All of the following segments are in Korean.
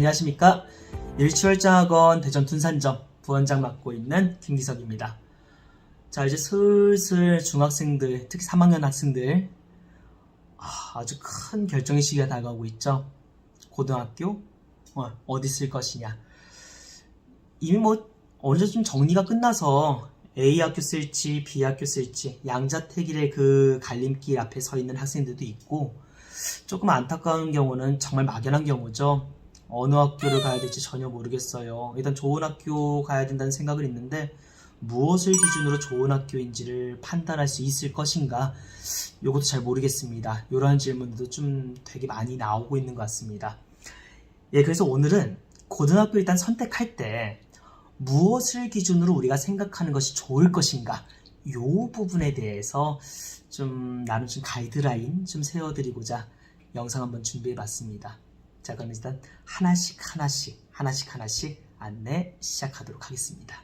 안녕하십니까. 일치월장학원 대전 둔산점 부원장 맡고 있는 김기석입니다. 자, 이제 슬슬 중학생들, 특히 3학년 학생들 아주 큰 결정의 시기가 다가오고 있죠. 고등학교 어디 쓸 것이냐. 이미 어느 정도 좀 정리가 끝나서 A 학교 쓸지 B 학교 쓸지 양자택일의 그 갈림길 앞에 서 있는 학생들도 있고, 조금 안타까운 경우는 정말 막연한 경우죠. 어느 학교를 가야 될지 전혀 모르겠어요. 일단 좋은 학교 가야 된다는 생각은 있는데 무엇을 기준으로 좋은 학교인지를 판단할 수 있을 것인가, 이것도 잘 모르겠습니다. 이러한 질문도 좀 되게 많이 나오고 있는 것 같습니다. 그래서 오늘은 고등학교 일단 선택할 때 무엇을 기준으로 우리가 생각하는 것이 좋을 것인가, 이 부분에 대해서 나름 가이드라인 세워드리고자 영상 한번 준비해봤습니다. 자, 그럼 일단 하나씩 안내 시작하도록 하겠습니다.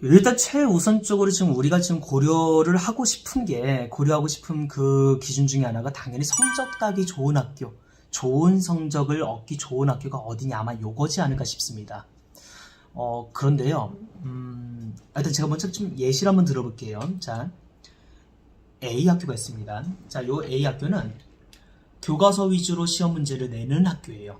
일단 최우선적으로 우리가 고려를 하고 싶은 그 기준 중에 하나가 당연히 성적 따기 좋은 학교, 좋은 성적을 얻기 좋은 학교가 어디냐, 아마 요거지 않을까 싶습니다. 그런데요, 일단 제가 먼저 예시를 한번 들어볼게요. 자, A 학교가 있습니다. 자, 요 A 학교는 교과서 위주로 시험 문제를 내는 학교예요.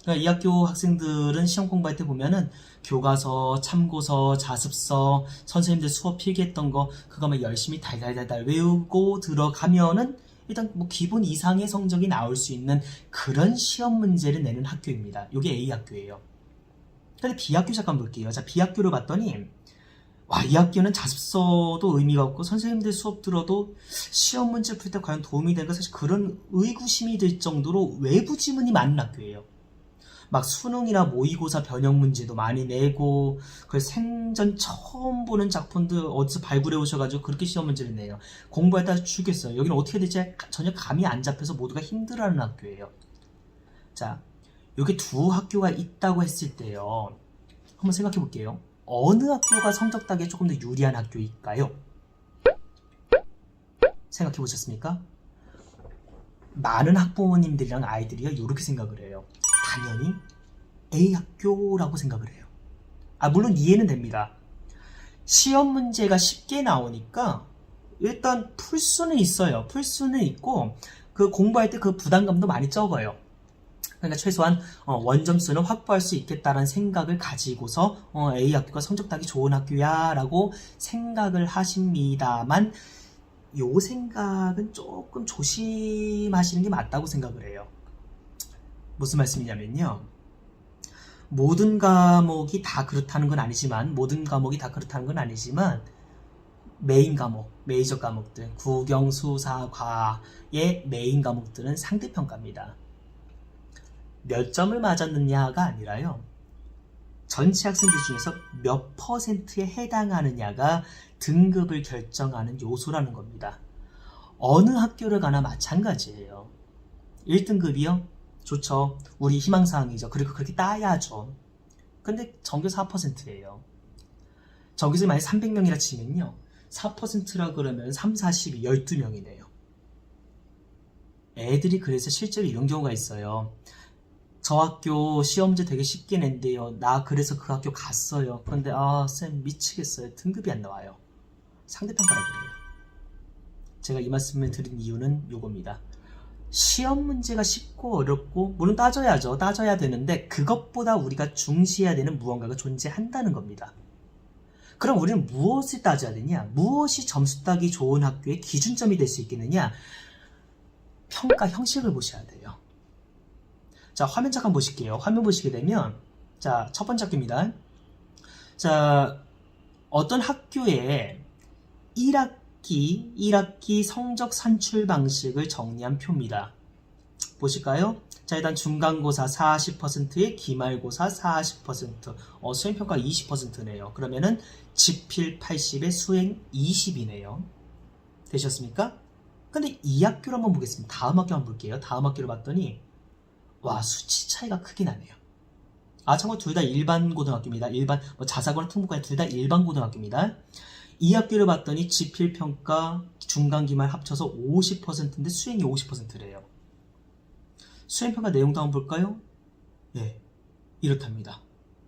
그러니까 이 학교 학생들은 시험 공부할 때 보면은 교과서, 참고서, 자습서, 선생님들 수업 필기했던 거 그거 열심히 달달달달 외우고 들어가면은 일단 기본 이상의 성적이 나올 수 있는 그런 시험 문제를 내는 학교입니다. 이게 A 학교예요. 근데 B 학교 잠깐 볼게요. 자, B 학교를 봤더니 이 학교는 자습서도 의미가 없고 선생님들 수업 들어도 시험 문제 풀 때 과연 도움이 될까, 사실 그런 의구심이 들 정도로 외부 지문이 많은 학교예요. 수능이나 모의고사 변형 문제도 많이 내고, 생전 처음 보는 작품들 어디서 발굴해 오셔가지고 그렇게 시험 문제를 내요. 공부하다 죽겠어요. 여기는 어떻게 될지 전혀 감이 안 잡혀서 모두가 힘들어하는 학교예요. 자, 여기 두 학교가 있다고 했을 때요, 한번 생각해 볼게요. 어느 학교가 성적 따기에 조금 더 유리한 학교일까요? 생각해 보셨습니까? 많은 학부모님들이랑 아이들이 이렇게 생각을 해요. 당연히 A 학교라고 생각을 해요. 물론 이해는 됩니다. 시험 문제가 쉽게 나오니까 일단 풀 수는 있어요. 풀 수는 있고, 공부할 때 그 부담감도 많이 적어요. 그러니까 최소한 원점수는 확보할 수 있겠다라는 생각을 가지고서 A 학교가 성적 따기 좋은 학교야 라고 생각을 하십니다만, 요 생각은 조금 조심하시는 게 맞다고 생각을 해요. 무슨 말씀이냐면요, 모든 과목이 다 그렇다는 건 아니지만 메인 과목, 메이저 과목들, 국영, 수사, 과의 메인 과목들은 상대평가입니다. 몇 점을 맞았느냐가 아니라요, 전체 학생들 중에서 몇 퍼센트에 해당하느냐가 등급을 결정하는 요소라는 겁니다. 어느 학교를 가나 마찬가지예요. 1등급이요? 좋죠. 우리 희망사항이죠. 그리고 그렇게 따야죠. 근데 전교 4%예요. 전교생이 만약 300명이라 치면요, 4%라 그러면 3, 40이 12명이네요. 애들이 그래서 실제로 이런 경우가 있어요. 저 학교 시험지 되게 쉽게 낸대요. 나 그래서 그 학교 갔어요. 그런데 쌤 미치겠어요. 등급이 안 나와요. 상대평가라 그래요. 제가 이 말씀을 드린 이유는 요겁니다. 시험 문제가 쉽고 어렵고 물론 따져야죠. 따져야 되는데 그것보다 우리가 중시해야 되는 무언가가 존재한다는 겁니다. 그럼 우리는 무엇을 따져야 되냐? 무엇이 점수 따기 좋은 학교의 기준점이 될 수 있겠느냐? 평가 형식을 보셔야 돼요. 자, 화면 잠깐 보실게요. 화면 보시게 되면, 자, 첫 번째 학교입니다. 자, 어떤 학교의 1학기 성적 산출 방식을 정리한 표입니다. 보실까요? 자, 일단 중간고사 40%에 기말고사 40%, 수행평가 20%네요. 그러면은 지필 80에 수행 20이네요. 되셨습니까? 근데 이 학교를 한번 보겠습니다. 다음 학교 한번 볼게요. 다음 학교를 봤더니 수치 차이가 크게 나네요. 참고로 둘 다 일반 고등학교입니다. 일반 자사고나 특목고나 둘 다 일반 고등학교입니다. 이 학교를 봤더니 지필평가 중간 기말 합쳐서 50%인데 수행이 50%래요. 수행평가 내용도 한번 볼까요? 이렇답니다.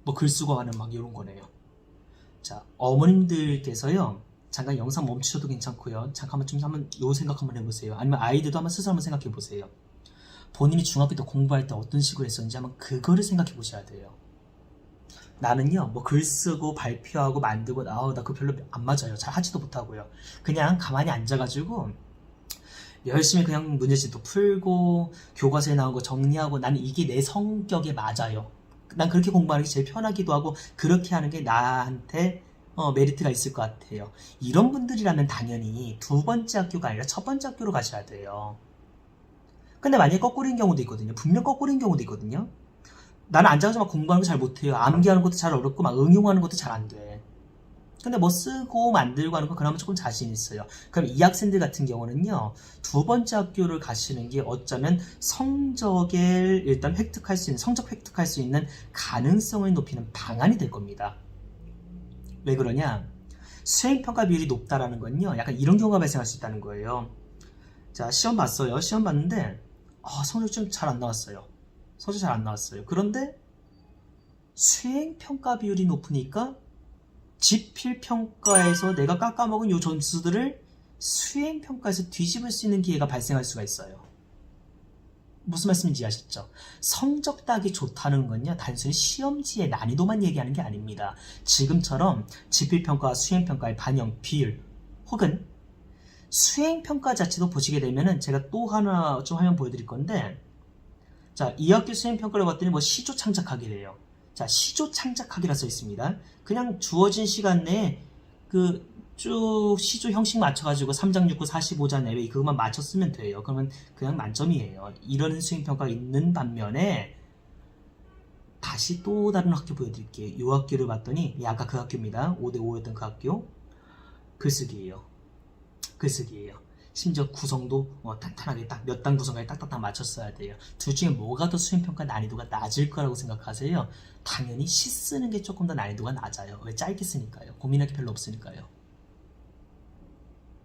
뭐 글 쓰고 하는 막 이런 거네요. 자, 어머님들께서요, 잠깐 영상 멈추셔도 괜찮고요. 잠깐만 좀 한번 요 생각 한번 해보세요. 아니면 아이들도 한번 스스로 한번 생각해 보세요. 본인이 중학교 때 공부할 때 어떤 식으로 했었는지 한번 그거를 생각해 보셔야 돼요. 나는요, 뭐 글 쓰고 발표하고 만들고, 나 그거 별로 안 맞아요. 잘 하지도 못하고요. 그냥 가만히 앉아가지고 열심히 그냥 문제집도 풀고 교과서에 나온 거 정리하고, 나는 이게 내 성격에 맞아요. 난 그렇게 공부하는 게 제일 편하기도 하고, 그렇게 하는 게 나한테 메리트가 있을 것 같아요. 이런 분들이라면 당연히 두 번째 학교가 아니라 첫 번째 학교로 가셔야 돼요. 근데 만약에 거꾸로인 경우도 있거든요. 분명 거꾸로인 경우도 있거든요. 나는 앉아서 막 공부하는 거 잘 못해요. 암기하는 것도 잘 어렵고 막 응용하는 것도 잘 안 돼. 근데 뭐 쓰고 만들고 하는 거 그나마 조금 자신 있어요. 그럼 이 학생들 같은 경우는요, 두 번째 학교를 가시는 게 어쩌면 성적을 일단 획득할 수 있는, 성적 획득할 수 있는 가능성을 높이는 방안이 될 겁니다. 왜 그러냐? 수행평가 비율이 높다라는 건요, 약간 이런 경우가 발생할 수 있다는 거예요. 자, 시험 봤어요. 시험 봤는데 성적 좀 잘 안 나왔어요. 성적 잘 안 나왔어요. 그런데 수행평가 비율이 높으니까 지필평가에서 내가 깎아먹은 요 점수들을 수행평가에서 뒤집을 수 있는 기회가 발생할 수가 있어요. 무슨 말씀인지 아시죠? 성적 따기 좋다는 건요, 단순히 시험지의 난이도만 얘기하는 게 아닙니다. 지금처럼 지필평가와 수행평가의 반영 비율, 혹은 수행평가 자체도 보시게 되면은, 제가 또 하나 좀 화면 보여드릴 건데, 자, 2학기 수행평가를 봤더니 뭐 시조 창작하기래요. 자, 시조 창작하기라 써 있습니다. 그냥 주어진 시간 내에 쭉 시조 형식 맞춰가지고 3장 6구 45자 내외 그것만 맞췄으면 돼요. 그러면 그냥 만점이에요. 이런 수행평가가 있는 반면에, 다시 또 다른 학교 보여드릴게요. 이 학교를 봤더니, 아까 그 학교입니다. 5대5였던 그 학교. 글쓰기예요. 심지어 구성도 탄탄하게 딱 몇 단 구성까지 딱딱딱 맞췄어야 돼요. 둘 중에 뭐가 더 수행평가 난이도가 낮을 거라고 생각하세요? 당연히 시 쓰는 게 조금 더 난이도가 낮아요. 왜? 짧게 쓰니까요. 고민할 게 별로 없으니까요.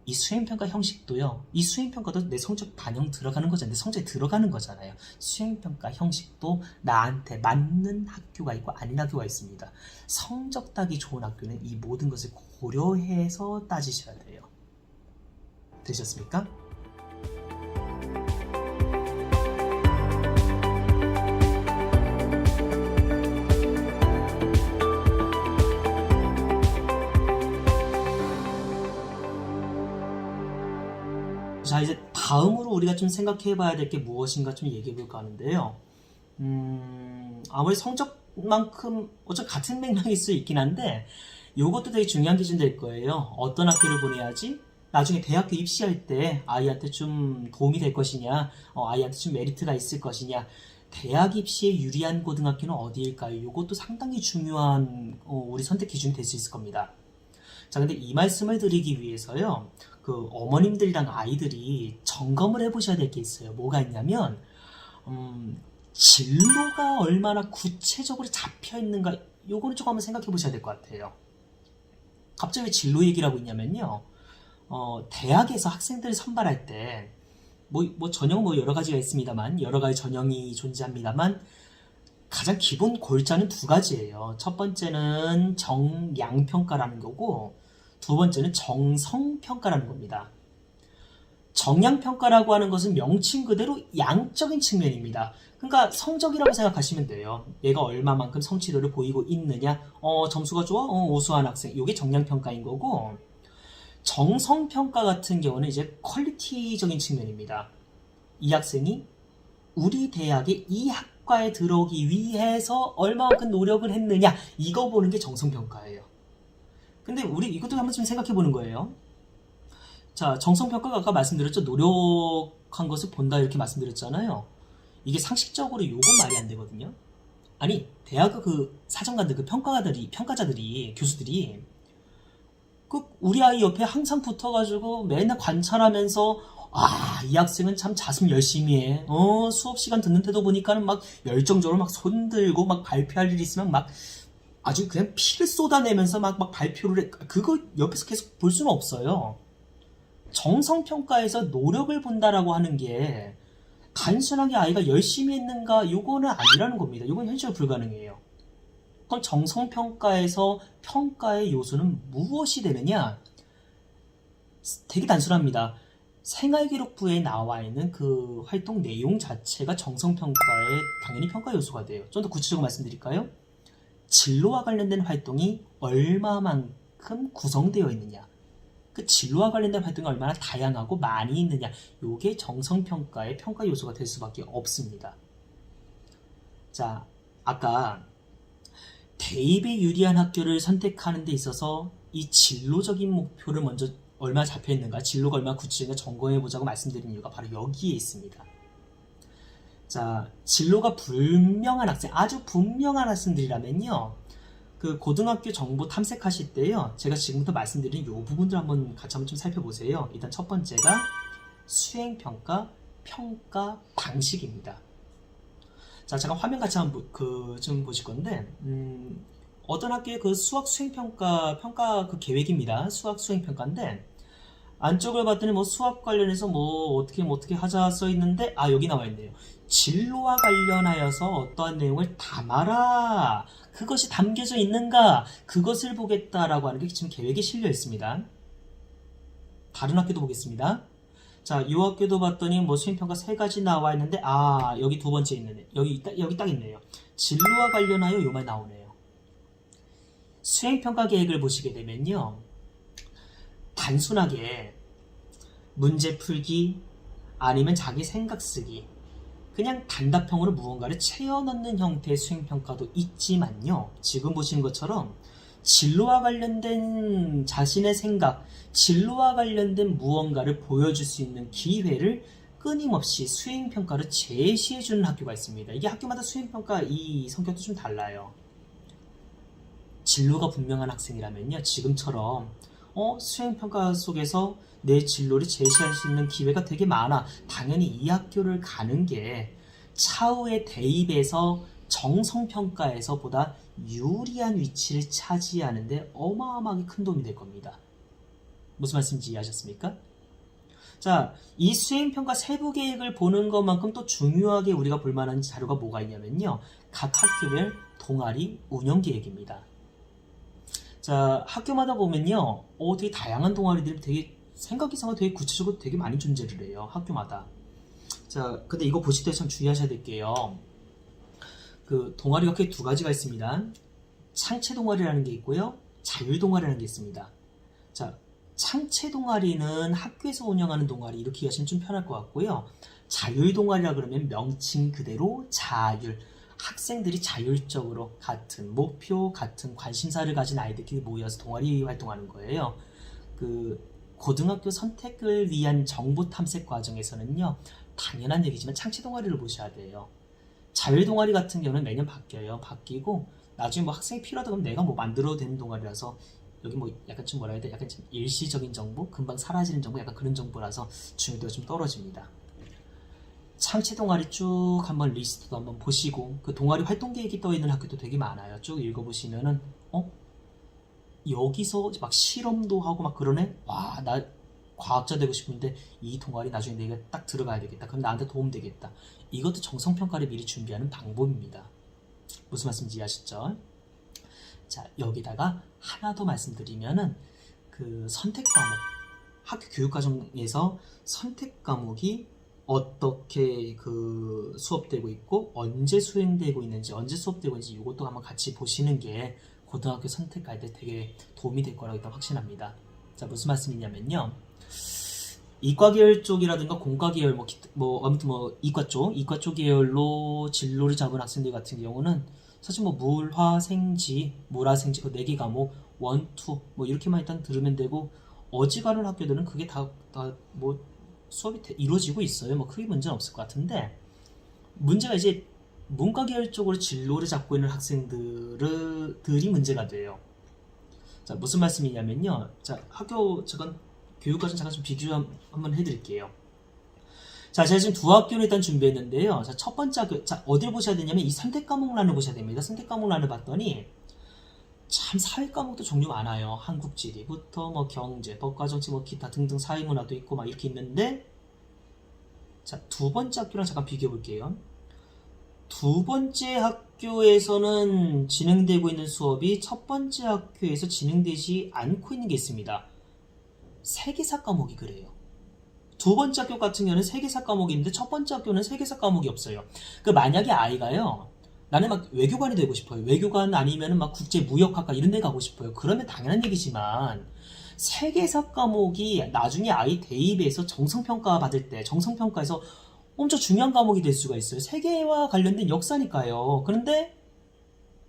이 수행평가 형식도요, 이 수행평가도 내 성적 반영 들어가는 거잖아요. 내 성적에 들어가는 거잖아요. 수행평가 형식도 나한테 맞는 학교가 있고 아닌 학교가 있습니다. 성적 따기 좋은 학교는 이 모든 것을 고려해서 따지셔야 돼요. 되셨습니까? 자, 이제 다음으로 우리가 좀 생각해 봐야 될 게 무엇인가 좀 얘기해 볼까 하는데요. 아무리 성적만큼 어차피 같은 맥락일 수 있긴 한데, 요것도 되게 중요한 기준 될 거예요. 어떤 학교를 보내야지 나중에 대학교 입시할 때 아이한테 좀 도움이 될 것이냐, 아이한테 좀 메리트가 있을 것이냐, 대학 입시에 유리한 고등학교는 어디일까요? 이것도 상당히 중요한 우리 선택 기준이 될 수 있을 겁니다. 자, 근데 이 말씀을 드리기 위해서요, 어머님들이랑 아이들이 점검을 해보셔야 될 게 있어요. 뭐가 있냐면, 진로가 얼마나 구체적으로 잡혀 있는가, 요거는 조금 한번 생각해 보셔야 될 것 같아요. 갑자기 왜 진로 얘기를 하고 있냐면요, 대학에서 학생들을 선발할 때, 전형 여러 가지가 있습니다만, 여러 가지 전형이 존재합니다만, 가장 기본 골자는 두 가지예요. 첫 번째는 정량평가라는 거고, 두 번째는 정성평가라는 겁니다. 정량평가라고 하는 것은 명칭 그대로 양적인 측면입니다. 그러니까 성적이라고 생각하시면 돼요. 얘가 얼마만큼 성취도를 보이고 있느냐, 점수가 좋아? 우수한 학생. 이게 정량평가인 거고, 정성평가 같은 경우는 이제 퀄리티적인 측면입니다. 이 학생이 우리 대학에 이 학과에 들어오기 위해서 얼마만큼 노력을 했느냐, 이거 보는 게 정성평가예요. 근데 우리 이것도 한번 좀 생각해 보는 거예요. 자, 정성평가가 아까 말씀드렸죠. 노력한 것을 본다 이렇게 말씀드렸잖아요. 이게 상식적으로 요건 말이 안 되거든요. 아니, 대학 사정관들, 평가자들이, 교수들이 우리 아이 옆에 항상 붙어가지고 맨날 관찰하면서, 이 학생은 참 자습 열심히 해. 수업 시간 듣는 태도 보니까는 막 열정적으로 막 손들고 막 발표할 일 있으면 막 아주 그냥 피를 쏟아내면서 막 발표를 해. 그거 옆에서 계속 볼 수는 없어요. 정성평가에서 노력을 본다라고 하는 게 단순하게 아이가 열심히 했는가 요거는 아니라는 겁니다. 요건 현실적으로 불가능해요. 그럼 정성평가에서 평가의 요소는 무엇이 되느냐? 되게 단순합니다. 생활기록부에 나와 있는 그 활동 내용 자체가 정성평가의 당연히 평가 요소가 돼요. 좀 더 구체적으로 말씀드릴까요? 진로와 관련된 활동이 얼마만큼 구성되어 있느냐, 그 진로와 관련된 활동이 얼마나 다양하고 많이 있느냐, 요게 정성평가의 평가 요소가 될 수밖에 없습니다. 자, 아까 대입에 유리한 학교를 선택하는 데 있어서 이 진로적인 목표를 먼저 얼마 잡혀 있는가, 진로가 얼마나 구체적인가 점검해 보자고 말씀드린 이유가 바로 여기에 있습니다. 자, 진로가 불명한 학생, 아주 분명한 학생들이라면요, 그 고등학교 정보 탐색하실 때요, 제가 지금부터 말씀드린 이 부분들 한번 같이 한번 좀 살펴보세요. 일단 첫 번째가 수행평가, 평가 방식입니다. 자, 잠깐 화면 같이 한번 좀 보실 건데, 어떤 학교의 그 수학 수행평가, 그 계획입니다. 수학 수행평가인데, 안쪽을 봤더니 뭐 수학 관련해서 뭐 어떻게 하자 써 있는데, 아, 여기 나와 있네요. 진로와 관련하여서 어떠한 내용을 담아라. 그것이 담겨져 있는가? 그것을 보겠다라고 하는 게 지금 계획에 실려 있습니다. 다른 학교도 보겠습니다. 자, 이 학교도 봤더니 뭐 수행평가 3가지 나와 있는데, 아, 여기 두 번째 있네. 여기 딱 있네요. 진로와 관련하여 요 말 나오네요. 수행평가 계획을 보시게 되면요, 단순하게 문제 풀기 아니면 자기 생각 쓰기, 그냥 단답형으로 무언가를 채워 넣는 형태의 수행평가도 있지만요, 지금 보시는 것처럼 진로와 관련된 자신의 생각, 진로와 관련된 무언가를 보여줄 수 있는 기회를 끊임없이 수행평가를 제시해주는 학교가 있습니다. 이게 학교마다 수행평가 이 성격도 좀 달라요. 진로가 분명한 학생이라면요, 지금처럼 수행평가 속에서 내 진로를 제시할 수 있는 기회가 되게 많아. 당연히 이 학교를 가는 게 차후의 대입에서 정성평가에서 보다 유리한 위치를 차지하는데 어마어마하게 큰 도움이 될 겁니다. 무슨 말씀인지 이해하셨습니까? 자, 이 수행평가 세부 계획을 보는 것만큼 또 중요하게 우리가 볼 만한 자료가 뭐가 있냐면요, 각 학교별 동아리 운영 계획입니다. 자, 학교마다 보면요, 되게 다양한 동아리들이 되게 생각 이상으로 되게 구체적으로 되게 많이 존재를 해요, 학교마다. 자, 근데 이거 보실 때 참 주의하셔야 될 게요, 그 동아리가 크게 2가지가 있습니다. 창체 동아리라는 게 있고요, 자율 동아리라는 게 있습니다. 자, 창체 동아리는 학교에서 운영하는 동아리, 이렇게 이해하시면 좀 편할 것 같고요. 자율 동아리라 그러면 명칭 그대로 자율, 학생들이 자율적으로 같은 목표, 같은 관심사를 가진 아이들끼리 모여서 동아리 활동하는 거예요. 그 고등학교 선택을 위한 정보 탐색 과정에서는요, 당연한 얘기지만 창체 동아리를 보셔야 돼요. 자율 동아리 같은 경우는 매년 바뀌어요. 바뀌고 나중에 뭐 학생이 필요하다 그러면 내가 뭐 만들어도 되는 동아리라서, 여기 뭐 약간 좀 뭐라 해야 돼? 약간 좀 일시적인 정보, 금방 사라지는 정보, 약간 그런 정보라서 중요도가 좀 떨어집니다. 창체 동아리 쭉 한번 리스트도 한번 보시고, 그 동아리 활동 계획이 떠 있는 학교도 되게 많아요. 쭉 읽어보시면은 여기서 막 실험도 하고 막 그러네? 와, 나 과학자 되고 싶은데 이 동아리 나중에 내가 딱 들어가야 되겠다. 그럼 나한테 도움 되겠다. 이것도 정성평가를 미리 준비하는 방법입니다. 무슨 말씀인지 이해하셨죠? 자, 여기다가 하나 더 말씀드리면은, 그 선택 과목, 학교 교육과정에서 선택 과목이 어떻게 그 수업되고 있고 언제 수행되고 있는지, 언제 수업되고 있는지 이것도 한번 같이 보시는 게 고등학교 선택할 때 되게 도움이 될 거라고 일단 확신합니다. 자, 무슨 말씀이냐면요, 이과 계열 쪽이라든가 공과 계열, 아무튼 이과 쪽 계열로 진로를 잡은 학생들 같은 경우는 사실 뭐 물화생지 그 4개 과목 1, 2 뭐 이렇게만 일단 들으면 되고, 어지간한 학교들은 그게 다 뭐 수업이 이루어지고 있어요. 뭐 크게 문제는 없을 것 같은데, 문제가 이제 문과 계열 쪽으로 진로를 잡고 있는 학생들이 문제가 돼요. 자, 무슨 말씀이냐면요, 자, 학교 잠깐 교육과정 잠깐 좀 비교 한번 해드릴게요. 자, 제가 지금 2학교를 일단 준비했는데요. 자, 첫 번째 학교, 자, 어디를 보셔야 되냐면 이 선택 과목란을 보셔야 됩니다. 선택 과목란을 봤더니 참 사회 과목도 종류 많아요. 한국 지리부터 뭐 경제, 법과 정치, 뭐 기타 등등 사회문화도 있고 막 이렇게 있는데, 자, 두 번째 학교랑 잠깐 비교해 볼게요. 두 번째 학교에서는 진행되고 있는 수업이 첫 번째 학교에서 진행되지 않고 있는 게 있습니다. 세계사 과목이 그래요. 두 번째 학교 같은 경우는 세계사 과목이 있는데 첫 번째 학교는 세계사 과목이 없어요. 그 만약에 아이가요, 나는 막 외교관이 되고 싶어요. 외교관 아니면 막 국제무역학과 이런 데 가고 싶어요. 그러면 당연한 얘기지만 세계사 과목이 나중에 아이 대입해서 정성평가 받을 때 정성평가에서 엄청 중요한 과목이 될 수가 있어요. 세계와 관련된 역사니까요. 그런데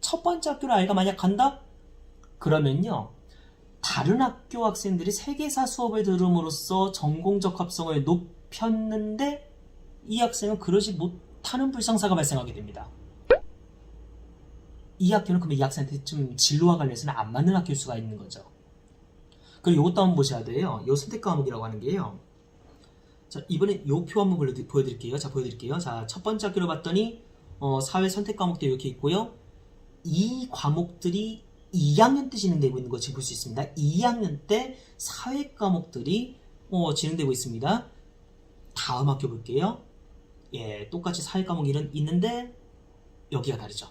첫 번째 학교를 아이가 만약 간다? 그러면요, 다른 학교 학생들이 세계사 수업을 들음으로써 전공적 합성을 높였는데 이 학생은 그러지 못하는 불상사가 발생하게 됩니다. 이 학교는 그러면 이 학생한테 좀 진로와 관련해서는 안 맞는 학교일 수가 있는 거죠. 그리고 이것도 한번 보셔야 돼요. 이 선택 과목이라고 하는 게요. 자, 이번에 이 표 한번 보여드릴게요. 자, 보여드릴게요. 자, 첫 번째 학교를 봤더니 사회 선택 과목도 이렇게 있고요. 이 과목들이 2학년 때 진행되고 있는 거 지금 볼 수 있습니다. 2학년 때 사회 과목들이 진행되고 있습니다. 다음 학교 볼게요. 예, 똑같이 사회 과목이 있는데 여기가 다르죠.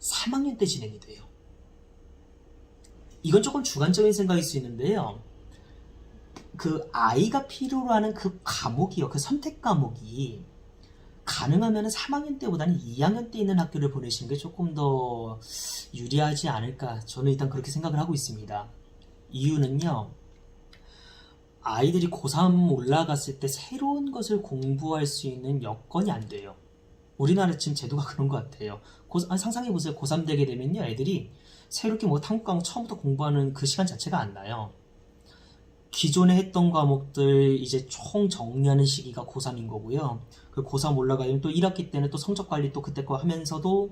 3학년 때 진행이 돼요. 이건 조금 주관적인 생각일 수 있는데요. 그 아이가 필요로 하는 그 과목이요, 그 선택 과목이 가능하면 3학년 때보다는 2학년 때 있는 학교를 보내시는 게 조금 더 유리하지 않을까, 저는 일단 그렇게 생각을 하고 있습니다. 이유는요, 아이들이 고3 올라갔을 때 새로운 것을 공부할 수 있는 여건이 안 돼요. 우리나라 지금 제도가 그런 것 같아요. 상상해보세요. 고3 되게 되면요, 애들이 새롭게 뭐 탐구 과목 처음부터 공부하는 그 시간 자체가 안 나요. 기존에 했던 과목들 이제 총 정리하는 시기가 고3인 거고요. 그 고3 올라가면 또 1학기 때는 또 성적 관리 또 그때 거 하면서도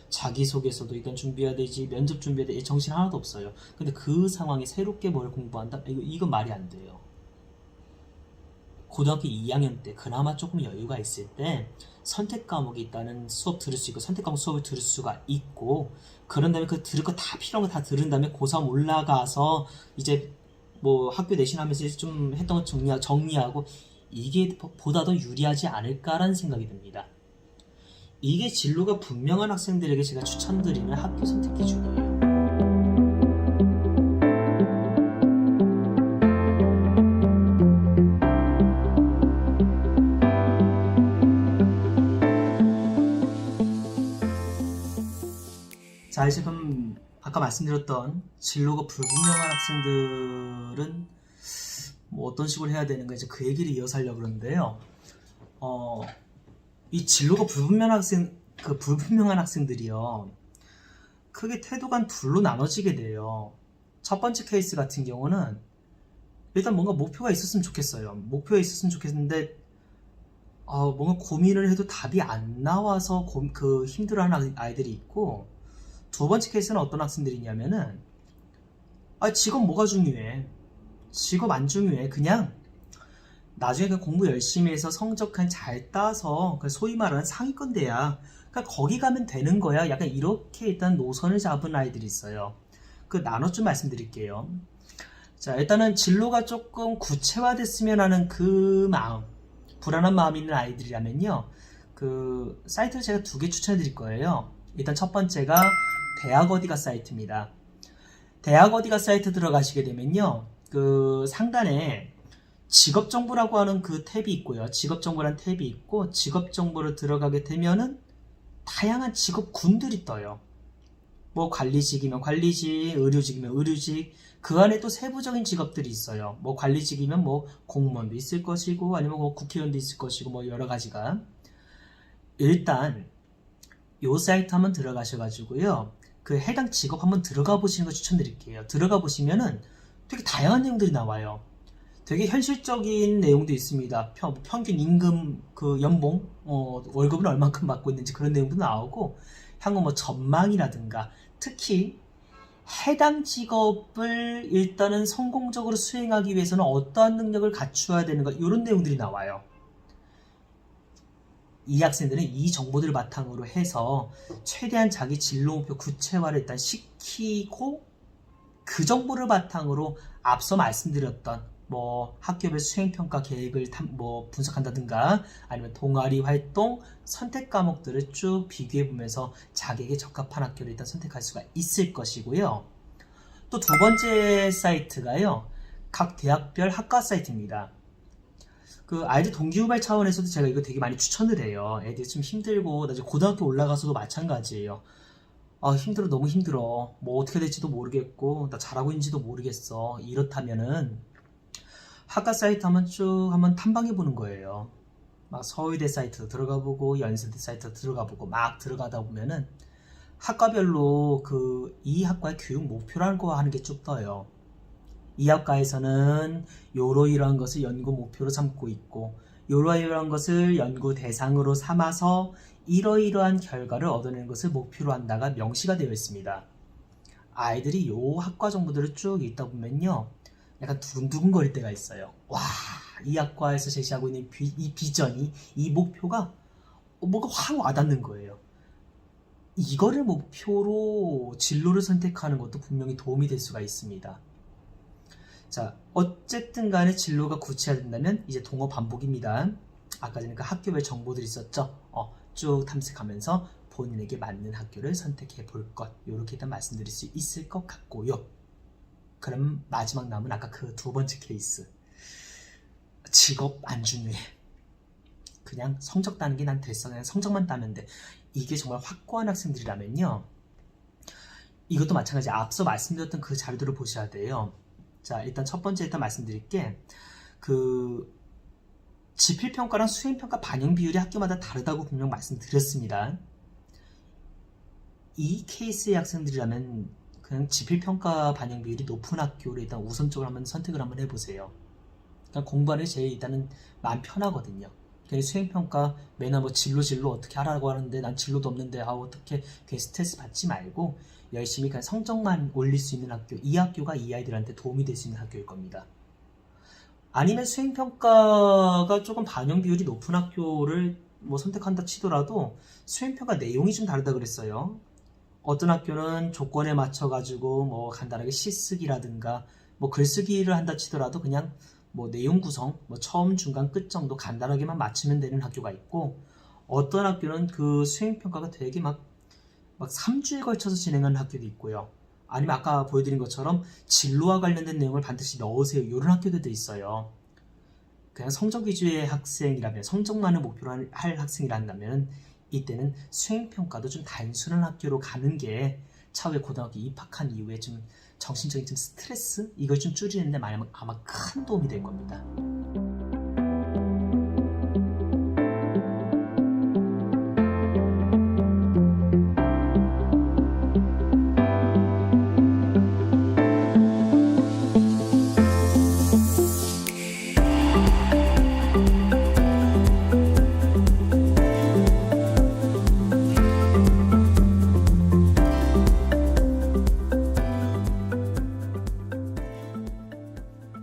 자기소개서도 일단 준비해야 되지, 면접 준비해야 되지, 정신 하나도 없어요. 근데 그 상황에 새롭게 뭘 공부한다? 이건 말이 안 돼요. 고등학교 2학년 때 그나마 조금 여유가 있을 때 선택 과목이 있다는 수업 들을 수 있고, 선택 과목 수업을 들을 수가 있고, 그런 다음에 그 들을 거 다 필요한 거 다 들은 다음에 고3 올라가서 이제 뭐 학교 내신하면서 좀 했던 거 정리하고 이게 보다 더 유리하지 않을까라는 생각이 듭니다. 이게 진로가 분명한 학생들에게 제가 추천드리는 학교 선택 기준이에요. 자, 이제 그럼 아까 말씀드렸던 진로가 불분명한 학생들은 뭐 어떤 식으로 해야 되는가, 이제 그 얘기를 이어서 하려고 그러는데요. 이 진로가 불분명한 학생들이요, 크게 태도가 둘로 나눠지게 돼요. 첫 번째 케이스 같은 경우는 일단 뭔가 목표가 있었으면 좋겠어요. 목표가 있었으면 좋겠는데 뭔가 고민을 해도 답이 안 나와서 힘들어하는 아이들이 있고, 두 번째 케이스는 어떤 학생들이냐면은 직업 뭐가 중요해? 직업 안 중요해. 그냥 나중에 공부 열심히 해서 성적 잘 따서 소위 말하는 상위권 대학, 그러니까 거기 가면 되는 거야. 약간 이렇게 일단 노선을 잡은 아이들이 있어요. 그 나눠 좀 말씀드릴게요. 자, 일단은 진로가 조금 구체화됐으면 하는 그 마음, 불안한 마음이 있는 아이들이라면요, 그 사이트를 제가 2개 추천해 드릴 거예요. 일단 첫 번째가 대학 어디가 사이트입니다. 대학 어디가 사이트 들어가시게 되면요, 그 상단에 직업정보라고 하는 그 탭이 있고요. 직업정보라는 탭이 있고, 직업정보를 들어가게 되면은 다양한 직업군들이 떠요. 뭐 관리직이면 관리직, 의료직이면 의료직, 그 안에 또 세부적인 직업들이 있어요. 뭐 관리직이면 뭐 공무원도 있을 것이고, 아니면 뭐 국회의원도 있을 것이고, 뭐 여러 가지가. 일단 요 사이트 한번 들어가셔가지고요, 그 해당 직업 한번 들어가 보시는 거 추천드릴게요. 들어가 보시면은 되게 다양한 내용들이 나와요. 되게 현실적인 내용도 있습니다. 평균 임금, 그 연봉, 월급은 얼만큼 받고 있는지 그런 내용도 나오고, 향후 뭐 전망이라든가, 특히 해당 직업을 일단은 성공적으로 수행하기 위해서는 어떠한 능력을 갖추어야 되는가, 이런 내용들이 나와요. 이 학생들은 이 정보들을 바탕으로 해서 최대한 자기 진로 목표 구체화를 일단 시키고, 그 정보를 바탕으로 앞서 말씀드렸던 뭐 학교별 수행평가 계획을 분석한다든가 아니면 동아리 활동, 선택 과목들을 쭉 비교해 보면서 자기에게 적합한 학교를 일단 선택할 수가 있을 것이고요. 또 두 번째 사이트가요. 각 대학별 학과 사이트입니다. 그 아이들 동기부여 차원에서도 제가 이거 되게 많이 추천을 해요. 애들이 좀 힘들고 나중에 고등학교 올라가서도 마찬가지예요. 아, 힘들어, 너무 힘들어. 뭐 어떻게 될지도 모르겠고 나 잘하고 있는지도 모르겠어. 이렇다면은 학과 사이트 한번 탐방해 보는 거예요. 막 서울대 사이트도 들어가 보고 연세대 사이트도 들어가 보고 막 들어가다 보면은 학과별로 이 학과의 교육 목표라는 거 하는 게 쭉 떠요. 이 학과에서는 이러이러한 것을 연구 목표로 삼고 있고 이러이러한 것을 연구 대상으로 삼아서 이러이러한 결과를 얻어내는 것을 목표로 한다가 명시가 되어 있습니다. 아이들이 이 학과 정보들을 쭉 읽다 보면요. 약간 두근두근거릴 때가 있어요. 와, 이 학과에서 제시하고 있는 이 비전이, 이 목표가 뭔가 확 와닿는 거예요. 이거를 목표로 진로를 선택하는 것도 분명히 도움이 될 수가 있습니다. 자, 어쨌든 간에 진로가 구체화된다면 이제 동어 반복입니다. 아까 전에 그 학교별 정보들이 있었죠? 쭉 탐색하면서 본인에게 맞는 학교를 선택해 볼 것. 이렇게 일단 말씀드릴 수 있을 것 같고요. 그럼 마지막 남은 아까 그 두 번째 케이스. 직업 안 중요해. 그냥 성적 따는 게 난 됐어. 그냥 성적만 따면 돼. 이게 정말 확고한 학생들이라면요. 이것도 마찬가지. 앞서 말씀드렸던 그 자료들을 보셔야 돼요. 자, 일단 첫 번째 일단 말씀드릴게 지필평가랑 수행평가 반영 비율이 학교마다 다르다고 분명 말씀드렸습니다. 이 케이스의 학생들이라면 그냥 지필평가 반영 비율이 높은 학교를 일단 우선적으로 한번 선택을 한번 해보세요. 그러니까 공부하는 게 제일 일단은 마음 편하거든요. 괜히 수행평가 매나 뭐 진로 어떻게 하라고 하는데 난 진로도 없는데 어떻게 괜히 스트레스 받지 말고 열심히 그냥 성적만 올릴 수 있는 학교, 이 학교가 이 아이들한테 도움이 될 수 있는 학교일 겁니다. 아니면 수행평가가 조금 반영 비율이 높은 학교를 뭐 선택한다 치더라도 수행평가 내용이 좀 다르다 그랬어요. 어떤 학교는 조건에 맞춰가지고 뭐 간단하게 시쓰기라든가 뭐 글쓰기를 한다 치더라도 그냥 뭐 내용 구성, 뭐 처음, 중간, 끝 정도 간단하게만 맞추면 되는 학교가 있고 어떤 학교는 그 수행평가가 되게 막 3주에 걸쳐서 진행하는 학교도 있고요. 아니면 아까 보여드린 것처럼 진로와 관련된 내용을 반드시 넣으세요. 이런 학교들도 있어요. 그냥 성적 위주의 학생이라면, 성적만을 목표로 할 학생이란다면 이때는 수행평가도 좀 단순한 학교로 가는 게 차후에 고등학교 입학한 이후에 좀 정신적인 좀 스트레스? 이걸 좀 줄이는데 아마 큰 도움이 될 겁니다.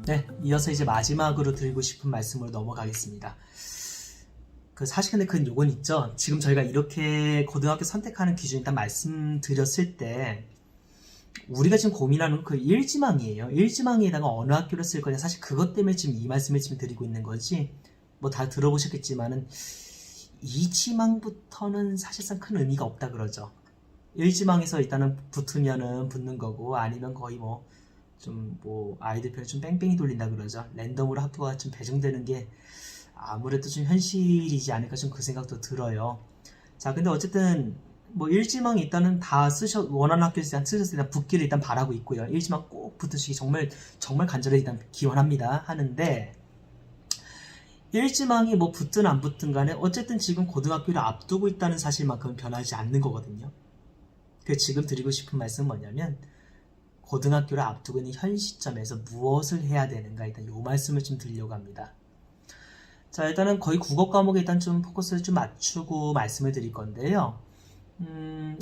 네, 이어서 이제 마지막으로 드리고 싶은 말씀으로 넘어가겠습니다. 사실 근데 그 요건 있죠. 지금 저희가 이렇게 고등학교 선택하는 기준 일단 말씀드렸을 때 우리가 지금 고민하는 그 1지망이에요. 1지망에다가 어느 학교를 쓸 거냐. 사실 그것 때문에 지금 이 말씀을 지금 드리고 있는 거지. 뭐 다 들어보셨겠지만은 2지망부터는 사실상 큰 의미가 없다 그러죠. 1지망에서 일단은 붙으면은 붙는 거고 아니면 거의 아이들 편을 좀 뺑뺑이 돌린다 그러죠. 랜덤으로 학교가 좀 배정되는 게 아무래도 좀 현실이지 않을까 좀 그 생각도 들어요. 자, 근데 어쨌든 1지망이 일단은 다 원하는 학교에서 쓰셨을 때 붙기를 일단 바라고 있고요. 1지망 꼭 붙으시기 정말 간절히 일단 기원합니다. 하는데 1지망이 붙든 안 붙든 간에 어쨌든 지금 고등학교를 앞두고 있다는 사실만큼은 변하지 않는 거거든요. 지금 드리고 싶은 말씀은 뭐냐면 고등학교를 앞두고 있는 현 시점에서 무엇을 해야 되는가 일단 이 말씀을 좀 드리려고 합니다. 자, 일단은 거의 국어 과목에 일단 좀 포커스를 좀 맞추고 말씀을 드릴 건데요.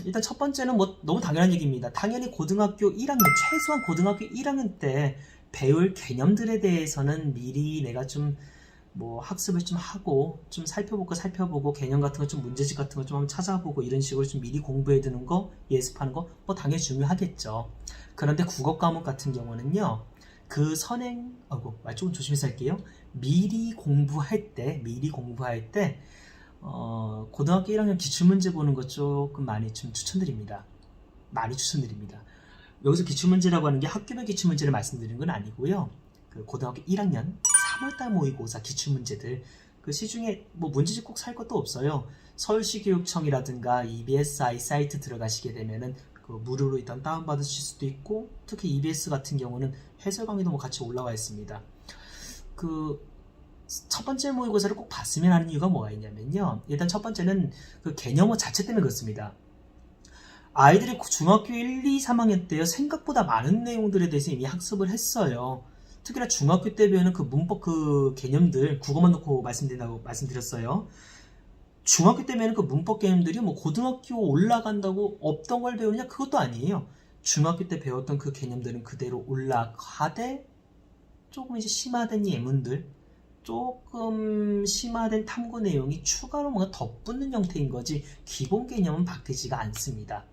일단 첫 번째는 너무 당연한 얘기입니다. 당연히 고등학교 1학년, 최소한 고등학교 1학년 때 배울 개념들에 대해서는 미리 내가 좀 학습을 좀 하고 좀 살펴보고 개념 같은 거 좀 문제집 같은 거 좀 한번 찾아보고 이런 식으로 좀 미리 공부해 두는 거, 예습하는 거 당연히 중요하겠죠. 그런데 국어 과목 같은 경우는요. 그 선행, 말 조금 조심해서 할게요. 미리 공부할 때, 고등학교 1학년 기출문제 보는 것 조금 많이 좀 추천드립니다. 많이 추천드립니다. 여기서 기출문제라고 하는 게 학교별 기출문제를 말씀드리는 건 아니고요. 그 고등학교 1학년 3월달 모의고사 기출문제들, 그 시중에 뭐 문제집 꼭 살 것도 없어요. 서울시교육청이라든가 EBSI 사이트 들어가시게 되면은 그 무료로 일단 다운받으실 수도 있고, 특히 EBS 같은 경우는 해설 강의도 뭐 같이 올라와 있습니다. 그 첫 번째 모의고사를 꼭 봤으면 하는 이유가 뭐가 있냐면요. 일단 첫 번째는 그 개념어 자체 때문에 그렇습니다. 아이들이 중학교 1, 2, 3학년 때요, 생각보다 많은 내용들에 대해서 이미 학습을 했어요. 특히나 중학교 때 배우는 그 문법 그 개념들, 국어만 놓고 말씀드렸어요. 중학교 때 배우는 그 문법 개념들이 뭐 고등학교 올라간다고 없던 걸 배우느냐? 그것도 아니에요. 중학교 때 배웠던 그 개념들은 그대로 올라가되, 조금 이제 심화된 예문들, 조금 심화된 탐구 내용이 추가로 뭔가 덧붙는 형태인 거지, 기본 개념은 바뀌지가 않습니다.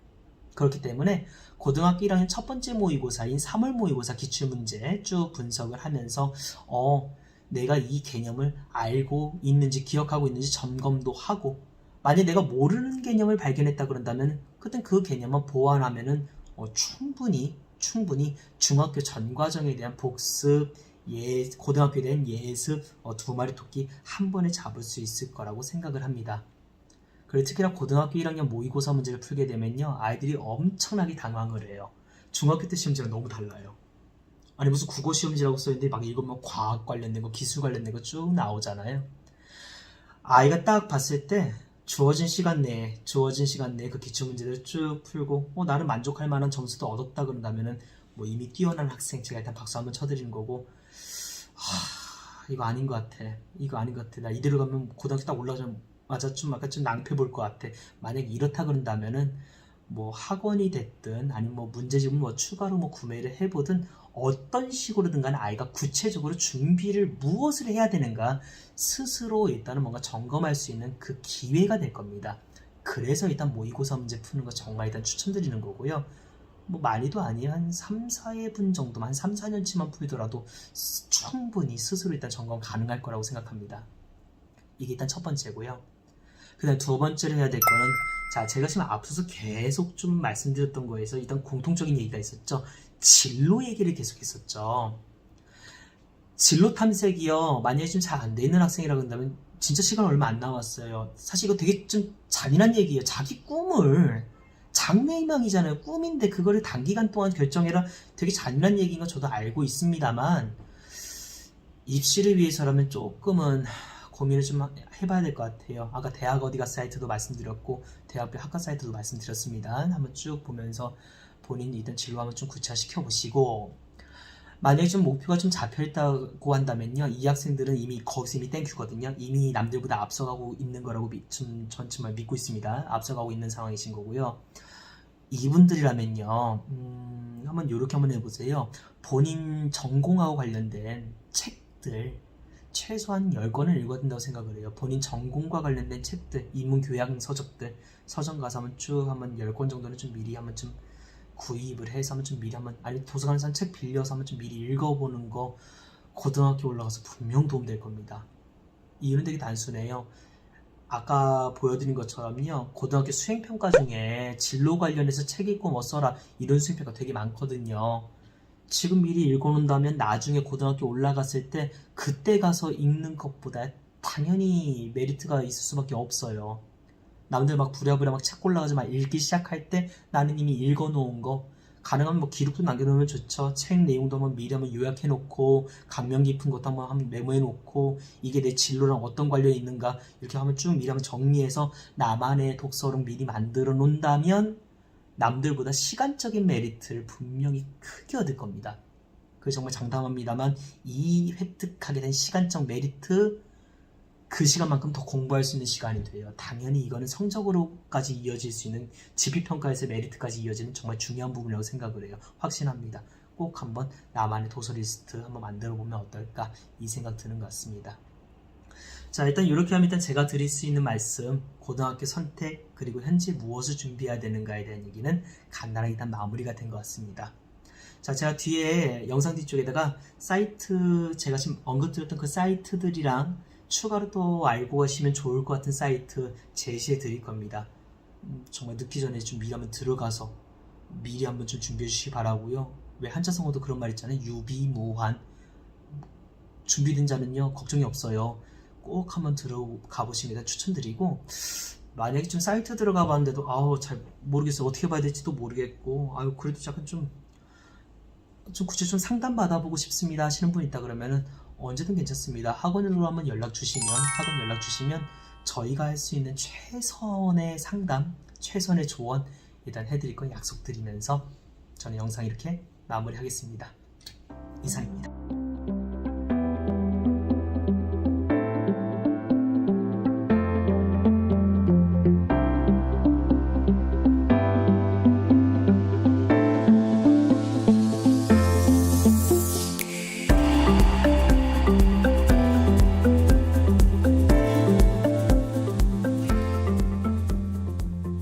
그렇기 때문에 고등학교 1학년 첫 번째 모의고사인 3월 모의고사 기출문제 쭉 분석을 하면서 내가 이 개념을 알고 있는지 기억하고 있는지 점검도 하고, 만약 내가 모르는 개념을 발견했다 그런다면 그땐 그 개념만 보완하면은 충분히 중학교 전 과정에 대한 복습, 고등학교에 대한 예습, 두 마리 토끼 한 번에 잡을 수 있을 거라고 생각을 합니다. 그리고 특히나 고등학교 1학년 모의고사 문제를 풀게 되면요, 아이들이 엄청나게 당황을 해요. 중학교 때 시험지랑 너무 달라요. 아니 무슨 국어 시험지라고 써있는데 막 읽으면 과학 관련된 거, 기술 관련된 거 쭉 나오잖아요. 아이가 딱 봤을 때 주어진 시간 내에 그 기출문제를 쭉 풀고 나는 만족할 만한 점수도 얻었다 그런다면은 뭐 이미 뛰어난 학생, 제가 일단 박수 한번 쳐드리는 거고, 이거 아닌 것 같아. 나 이대로 가면 고등학교 딱 올라가자마자 좀 약간 좀 낭패 볼 것 같아. 만약에 이렇다 그런다면은 뭐 학원이 됐든 아니면 뭐 문제집을 뭐 추가로 뭐 구매를 해보든 어떤 식으로든 간에 아이가 구체적으로 준비를 무엇을 해야 되는가 스스로 일단은 뭔가 점검할 수 있는 그 기회가 될 겁니다. 그래서 일단 모의고사 문제 푸는 거 정말 일단 추천드리는 거고요. 뭐 많이도 아니에요. 한 3, 4회분 정도만, 한 3, 4년치만 풀더라도 충분히 스스로 일단 점검 가능할 거라고 생각합니다. 이게 일단 첫 번째고요. 그 다음 두 번째로 해야 될 거는, 자, 제가 지금 앞서서 계속 좀 말씀드렸던 거에서 일단 공통적인 얘기가 있었죠. 진로 얘기를 계속 했었죠. 진로 탐색이요, 만약에 좀 잘 안 돼 있는 학생이라고 한다면 진짜 시간 얼마 안 남았어요. 사실 이거 되게 좀 잔인한 얘기예요. 자기 꿈을, 장래희망이잖아요. 꿈인데 그거를 단기간 동안 결정해라. 되게 잔인한 얘기인 거 저도 알고 있습니다만, 입시를 위해서라면 조금은 고민을 좀 해봐야 될 것 같아요. 아까 대학 어디가 사이트도 말씀드렸고 대학별 학과 사이트도 말씀드렸습니다. 한번 쭉 보면서 본인이 일단 진로 한번 좀 구체화시켜 보시고, 만약에 좀 목표가 좀 잡혀있다고 한다면요, 이 학생들은 이미 거기서 이미 땡큐거든요. 이미 남들보다 앞서가고 있는 거라고 전 정말 믿고 있습니다. 앞서가고 있는 상황이신 거고요. 이분들이라면요, 한번 요렇게 한번 해보세요. 본인 전공하고 관련된 책들 최소한 10권을 읽어야 된다고 생각을 해요. 본인 전공과 관련된 책들, 인문교양 서적들, 서점 가서 한번 쭉 한번 10권 정도는 좀 미리 한번 좀 구입을 해서 한번 좀 미리 한번, 아니 도서관에서 책 빌려서 한번 좀 미리 읽어보는 거 고등학교 올라가서 분명 도움될 겁니다. 이유는 되게 단순해요. 아까 보여드린 것처럼요, 고등학교 수행평가 중에 진로 관련해서 책 읽고 뭐 써라 이런 수행평가 되게 많거든요. 지금 미리 읽어놓는다면 나중에 고등학교 올라갔을 때 그때 가서 읽는 것보다 당연히 메리트가 있을 수밖에 없어요. 남들 막 부랴부랴 막 책 골라가지고 막 읽기 시작할 때 나는 이미 읽어놓은 거, 가능하면 뭐 기록도 남겨놓으면 좋죠. 책 내용도 한번 미리 한번 요약해놓고 감명 깊은 것도 한번 메모해놓고 이게 내 진로랑 어떤 관련이 있는가 이렇게 하면 쭉 미리 한번 정리해서 나만의 독서록 미리 만들어 놓는다면 남들보다 시간적인 메리트를 분명히 크게 얻을 겁니다. 그게 정말 장담합니다만 이 획득하게 된 시간적 메리트, 그 시간만큼 더 공부할 수 있는 시간이 돼요. 당연히 이거는 성적으로까지 이어질 수 있는 지필평가에서 메리트까지 이어지는 정말 중요한 부분이라고 생각을 해요. 확신합니다. 꼭 한번 나만의 도서 리스트 한번 만들어 보면 어떨까 이 생각 드는 것 같습니다. 자, 일단 이렇게 하면 일단 제가 드릴 수 있는 말씀, 고등학교 선택 그리고 현재 무엇을 준비해야 되는가에 대한 얘기는 간단하게 일단 마무리가 된 것 같습니다. 자, 제가 뒤에 영상 뒤쪽에다가 사이트, 제가 지금 언급드렸던 그 사이트들이랑 추가로 또 알고 가시면 좋을 것 같은 사이트 제시해 드릴 겁니다. 정말 늦기 전에 좀 미리 한번 들어가서 미리 한번 좀 준비해 주시기 바라고요. 왜 한자성어도 그런 말 있잖아요. 유비무환. 준비된 자는요, 걱정이 없어요. 꼭 한번 들어가 보시는 게 추천드리고, 만약에 좀 사이트 들어가 봤는데도 아우 잘 모르겠어요. 어떻게 봐야 될지도 모르겠고, 아유 그래도 약간 좀 구체 좀 상담 받아보고 싶습니다 하시는 분 있다 그러면은 언제든 괜찮습니다. 학원으로 한번 연락 주시면 저희가 할 수 있는 최선의 상담, 최선의 조언 일단 해드릴 건 약속드리면서 저는 영상 이렇게 마무리하겠습니다. 이상입니다.